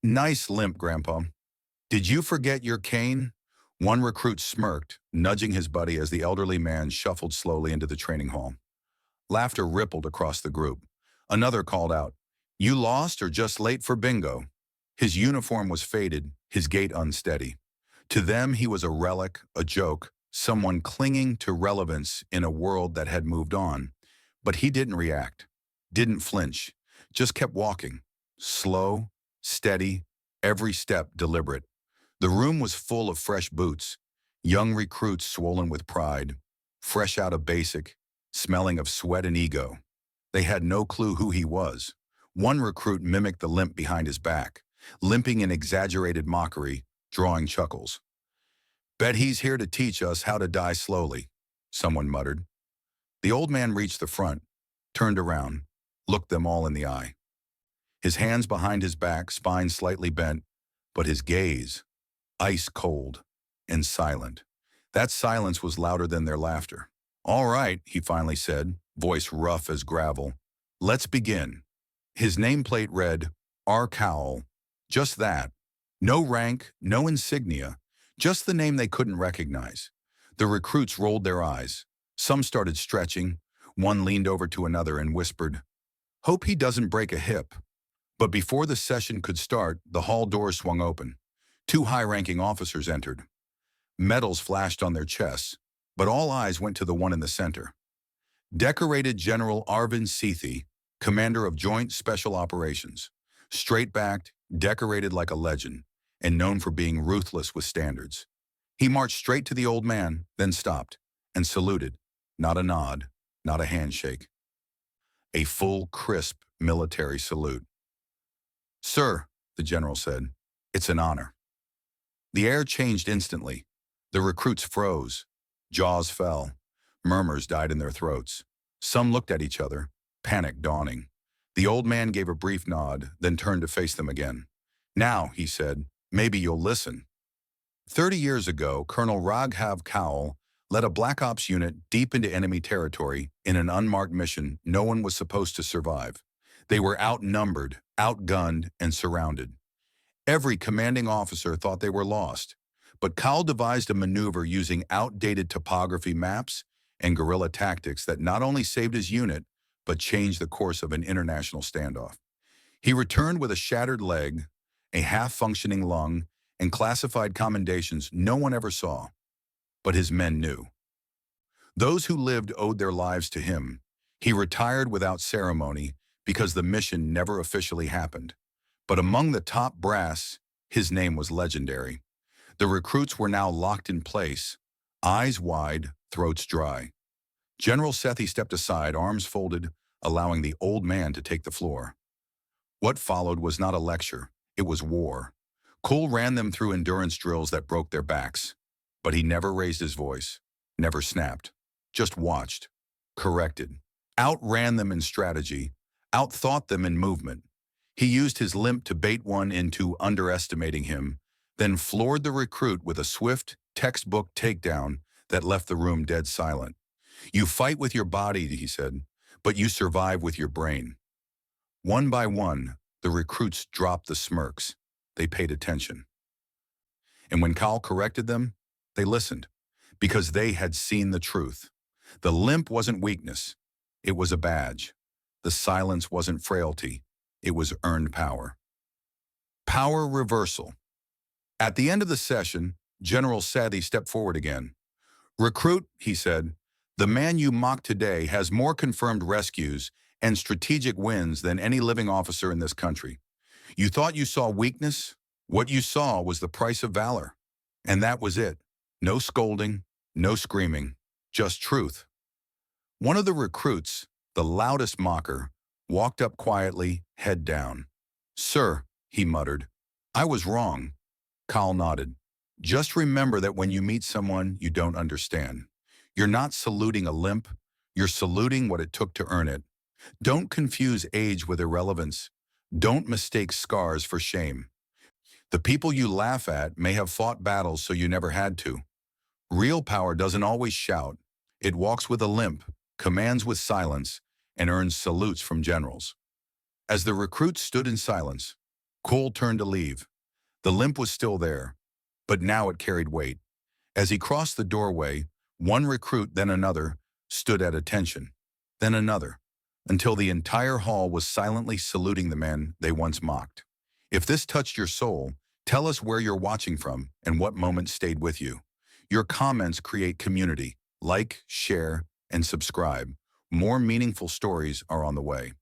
Nice limp, Grandpa. Did you forget your cane? One recruit smirked, nudging his buddy as the elderly man shuffled slowly into the training hall. Laughter rippled across the group. Another called out, "You lost or just late for bingo?" His uniform was faded, his gait unsteady. To them, he was a relic, a joke, someone clinging to relevance in a world that had moved on. But he didn't react, didn't flinch, just kept walking. Slow, steady, every step deliberate. The room was full of fresh boots, young recruits swollen with pride, fresh out of basic, smelling of sweat and ego. They had no clue who he was. One recruit mimicked the limp behind his back, limping in exaggerated mockery, drawing chuckles. "Bet he's here to teach us how to die slowly," someone muttered. The old man reached the front, turned around, looked them all in the eye. His hands behind his back, spine slightly bent, but his gaze, ice cold and silent. That silence was louder than their laughter. "All right," he finally said, voice rough as gravel. "Let's begin." His nameplate read, R. Cowell. Just that. No rank, no insignia, just the name they couldn't recognize. The recruits rolled their eyes. Some started stretching. One leaned over to another and whispered, "Hope he doesn't break a hip." But before the session could start, the hall doors swung open. Two high-ranking officers entered. Medals flashed on their chests, but all eyes went to the one in the center. Decorated General Arvind Sethi, commander of Joint Special Operations. Straight-backed, decorated like a legend, and known for being ruthless with standards. He marched straight to the old man, then stopped, and saluted. Not a nod, not a handshake. A full, crisp military salute. "Sir," the general said, "it's an honor." The air changed instantly. The recruits froze. Jaws fell. Murmurs died in their throats. Some looked at each other, panic dawning. The old man gave a brief nod, then turned to face them again. "Now," he said, "maybe you'll listen." 30 years ago, Colonel Raghav Cowell led a Black Ops unit deep into enemy territory in an unmarked mission no one was supposed to survive. They were outnumbered, outgunned, and surrounded. Every commanding officer thought they were lost, but Cowell devised a maneuver using outdated topography maps and guerrilla tactics that not only saved his unit, but changed the course of an international standoff. He returned with a shattered leg, a half-functioning lung, and classified commendations no one ever saw. But his men knew. Those who lived owed their lives to him. He retired without ceremony because the mission never officially happened. But among the top brass, his name was legendary. The recruits were now locked in place, eyes wide, throats dry. General Sethi stepped aside, arms folded, allowing the old man to take the floor. What followed was not a lecture, it was war. Cole ran them through endurance drills that broke their backs. But he never raised his voice, never snapped, just watched, corrected, outran them in strategy, outthought them in movement. He used his limp to bait one into underestimating him, then floored the recruit with a swift, textbook takedown that left the room dead silent. "You fight with your body," he said, "but you survive with your brain." One by one, the recruits dropped the smirks. They paid attention. And when Cowell corrected them, they listened, because they had seen the truth. The limp wasn't weakness. It was a badge. The silence wasn't frailty. It was earned power. Power reversal. At the end of the session, General Sethi stepped forward again. "Recruit," he said, "the man you mocked today has more confirmed rescues and strategic wins than any living officer in this country. You thought you saw weakness? What you saw was the price of valor. And that was it. No scolding, no screaming, just truth." One of the recruits, the loudest mocker, walked up quietly, head down. "Sir," he muttered, "I was wrong." Cowell nodded. "Just remember that when you meet someone you don't understand, you're not saluting a limp, you're saluting what it took to earn it. Don't confuse age with irrelevance. Don't mistake scars for shame. The people you laugh at may have fought battles so you never had to. Real power doesn't always shout. It walks with a limp, commands with silence, and earns salutes from generals." As the recruits stood in silence, Cole turned to leave. The limp was still there, but now it carried weight. As he crossed the doorway, one recruit, then another, stood at attention, then another, until the entire hall was silently saluting the men they once mocked. If this touched your soul, tell us where you're watching from and what moment stayed with you. Your comments create community. Like, share, and subscribe. More meaningful stories are on the way.